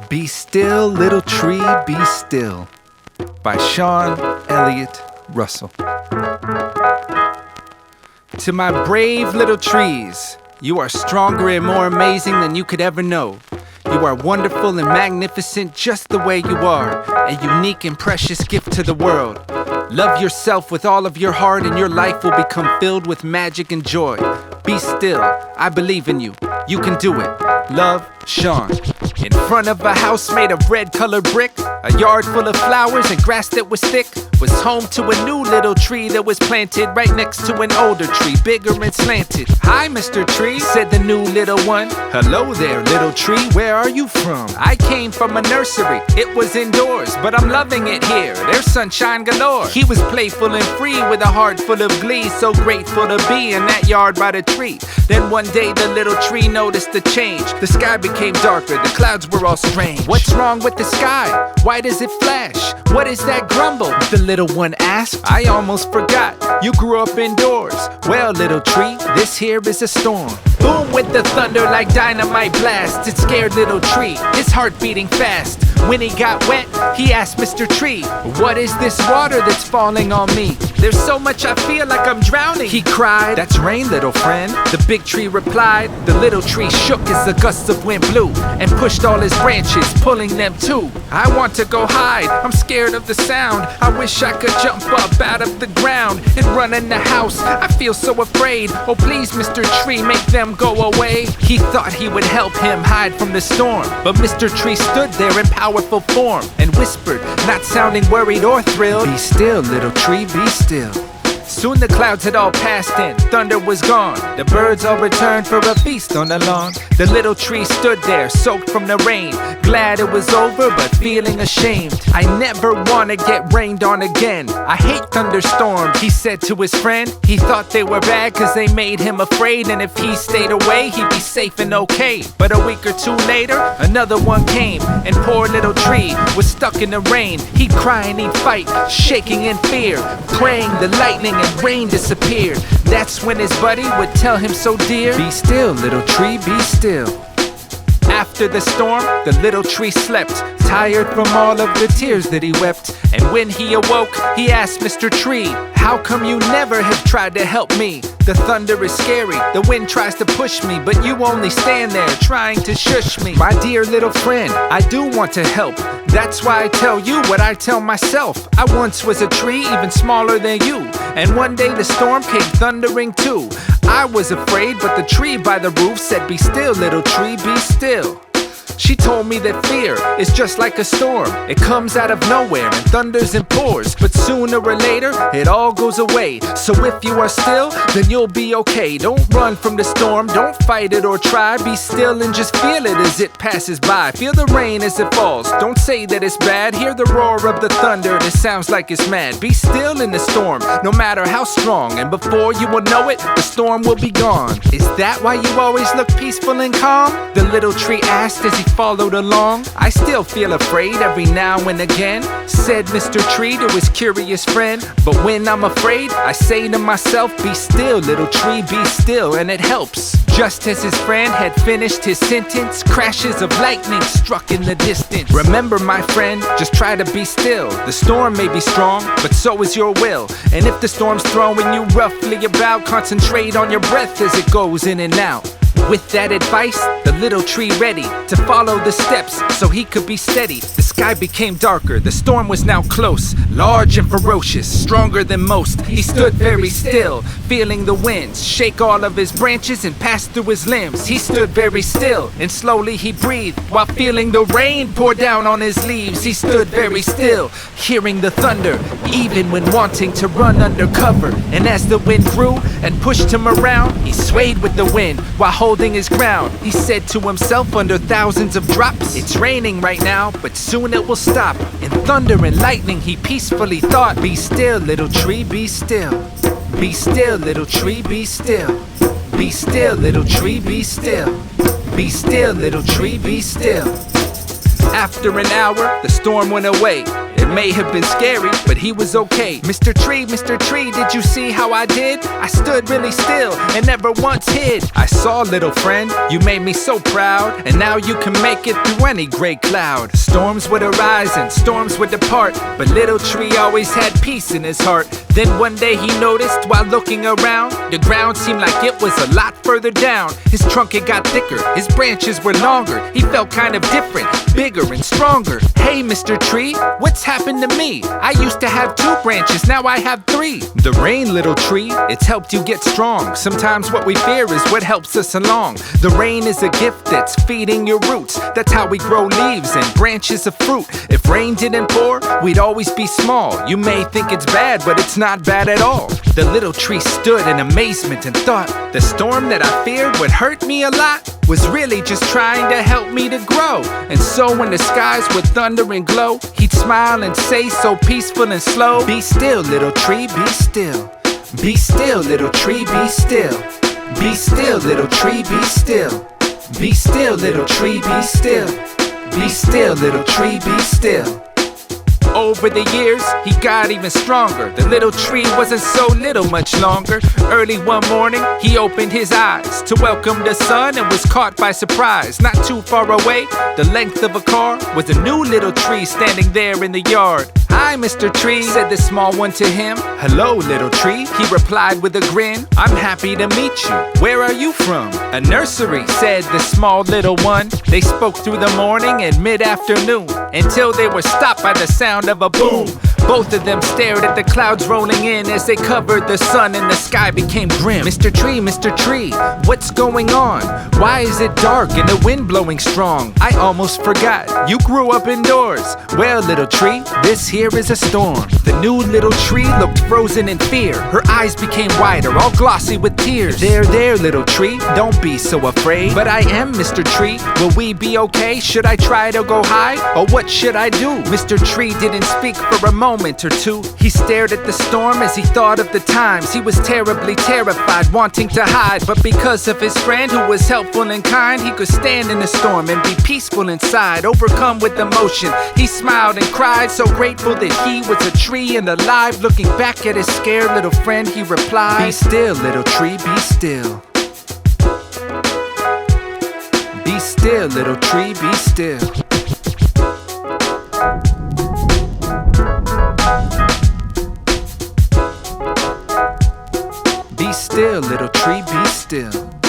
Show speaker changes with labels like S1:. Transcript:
S1: Be still, little tree, be still. By Shawn, Elliot, Russell. To my brave little trees, you are stronger and more amazing than you could ever know. You are wonderful and magnificent just the way you are, a unique and precious gift to the world. Love yourself with all of your heart and your life will become filled with magic and joy. Be still, I believe in you. You can do it. Love, Shawn. In front of a house made of red-colored brick, a yard full of flowers and grass that was thick, was home to a new little tree that was planted right next to an older tree, bigger and slanted. "Hi, Mr. Tree," said the new little one. "Hello there, little tree, where are you from?" "I came from a nursery, it was indoors, but I'm loving it here, there's sunshine galore." He was playful and free with a heart full of glee, so grateful to be in that yard by the tree. Then one day the little tree noticed a change. The sky became darker, the clouds were all strange. "What's wrong with the sky? Why does it flash? What is that grumble?" the little one asked. "I almost forgot, you grew up indoors." "Well, little tree, this here is a storm." Boom went the thunder like dynamite blast. It scared little tree, his heart beating fast. When he got wet, he asked Mr. Tree, "What is this water that's falling on me? There's so much I feel like I'm drowning." He cried. "That's rain, little friend," the big tree replied. The little tree shook as the gusts of wind blew and pushed all his branches, pulling them too. "I want to go hide, I'm scared of the sound. I wish I could jump up out of the ground and run in the house. I feel so afraid. Oh please, Mr. Tree, make them go away." He thought he would help him hide from the storm, but Mr. Tree stood there in powerful form and whispered, not sounding worried or thrilled, "Be still, little tree, be still." Soon the clouds had all passed and thunder was gone. The birds all returned for a feast on the lawn. The little tree stood there, soaked from the rain, glad it was over but feeling ashamed. "I never want to get rained on again. I hate thunderstorms," he said to his friend. He thought they were bad cause they made him afraid, and if he stayed away he'd be safe and okay. But a week or two later, another one came, and poor little tree was stuck in the rain. He'd cry and he'd fight, shaking in fear, praying the lightning and rain disappeared. That's when his buddy would tell him so dear, "Be still, little tree, be still." After the storm, the little tree slept, tired from all of the tears that he wept. And when he awoke, he asked Mr. Tree, "How come you never have tried to help me? The thunder is scary, the wind tries to push me, but you only stand there trying to shush me." "My dear little friend, I do want to help. That's why I tell you what I tell myself. I once was a tree even smaller than you, and one day the storm came thundering too. I was afraid, but the tree by the roof said, 'Be still, little tree, be still.' She told me that fear is just like a storm. It comes out of nowhere and thunders and pours, but sooner or later, it all goes away. So if you are still, then you'll be okay. Don't run from the storm, don't fight it or try. Be still and just feel it as it passes by. Feel the rain as it falls, don't say that it's bad. Hear the roar of the thunder and it sounds like it's mad. Be still in the storm, no matter how strong, and before you will know it, the storm will be gone." "Is that why you always look peaceful and calm?" the little tree asked as he followed along. "I still feel afraid every now and again," said Mr. Tree to his curious friend. "But when I'm afraid, I say to myself, 'Be still, little tree, be still,' and it helps." Just as his friend had finished his sentence, crashes of lightning struck in the distance. "Remember, my friend, just try to be still. The storm may be strong, but so is your will. And if the storm's throwing you roughly about, concentrate on your breath as it goes in and out." With that advice, the little tree ready to follow the steps so he could be steady. The sky became darker, the storm was now close, large and ferocious, stronger than most. He stood very still, feeling the winds shake all of his branches and pass through his limbs. He stood very still, and slowly he breathed, while feeling the rain pour down on his leaves. He stood very still, hearing the thunder, even when wanting to run under cover. And as the wind grew and pushed him around, he swayed with the wind while holding his ground. He said to himself under thousands of drops, "It's raining right now, but soon it will stop." In thunder and lightning he peacefully thought, "Be still, little tree, be still. Be still, little tree, be still. Be still, little tree, be still. Be still, little tree, be still." After an hour, the storm went away. It may have been scary, but he was okay. Mr. Tree, did you see how I did? I stood really still and never once hid. I saw, little friend, you made me so proud, and now you can make it through any gray cloud. Storms would arise and storms would depart, but little tree always had peace in his heart. Then one day he noticed while looking around, the ground seemed like it was a lot further down. His trunk, it got thicker, his branches were longer. He felt kind of different, bigger and stronger. Hey, Mr. Tree, what's happened to me? I used to have 2 branches, now I have 3. The rain, little tree, it's helped you get strong. Sometimes what we fear is what helps us along. The rain is a gift that's feeding your roots. That's how we grow leaves and branches of fruit. If rain didn't pour, we'd always be small. You may think it's bad, but it's not bad at all. The little tree stood in amazement and thought, the storm that I feared would hurt me a lot was really just trying to help me to grow. And so when the skies would thunder and glow, he'd smile and say so peaceful and slow, be still, little tree, be still. Be still, little tree, be still. Be still, little tree, be still. Be still, little tree, be still. Be still, little tree, be still. Over the years, he got even stronger. The little tree wasn't so little much longer. Early one morning, he opened his eyes to welcome the sun and was caught by surprise. Not too far away, the length of a car, was a new little tree standing there in the yard. Hi, Mr. Tree, said the small one to him. Hello, little tree, he replied with a grin. I'm happy to meet you. Where are you from? A nursery, said the small little one. They spoke through the morning and mid-afternoon until they were stopped by the sound of a boom. Both of them stared at the clouds rolling in as they covered the sun and the sky became grim. Mr. Tree, what's going on? Why is it dark and the wind blowing strong? I almost forgot, you grew up indoors. Well, little tree, this here is a storm. The new little tree looked frozen in fear. Her eyes became wider, all glossy with tears. There, little tree, don't be so afraid. But I am, Mr. Tree, will we be okay? Should I try to go high, or what should I do? Mr. Tree didn't speak for a moment or two. He stared at the storm as he thought of the times he was terribly terrified, wanting to hide. But because of his friend who was helpful and kind, he could stand in the storm and be peaceful inside. Overcome with emotion, he smiled and cried, so grateful that he was a tree and alive. Looking back at his scared little friend, he replied, be still, little tree, be still. Be still, little tree, be still. Be still, little tree, be still.